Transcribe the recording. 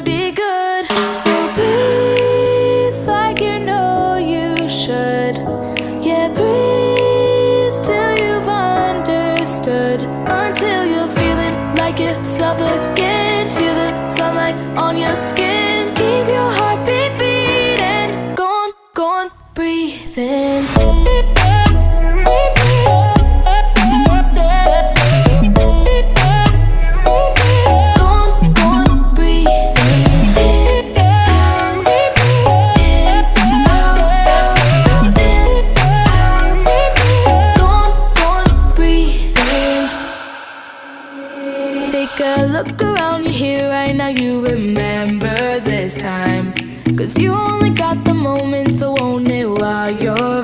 be good. So breathe like you know you should. Yeah, breathe till you've understood. Until you're feeling like yourself again. Feel the sunlight on your skin. Keep your heartbeat beating. Go on, breathe in. Take a look around, you're here right now, you remember this time. 'Cause you only got the moment, so own it while you're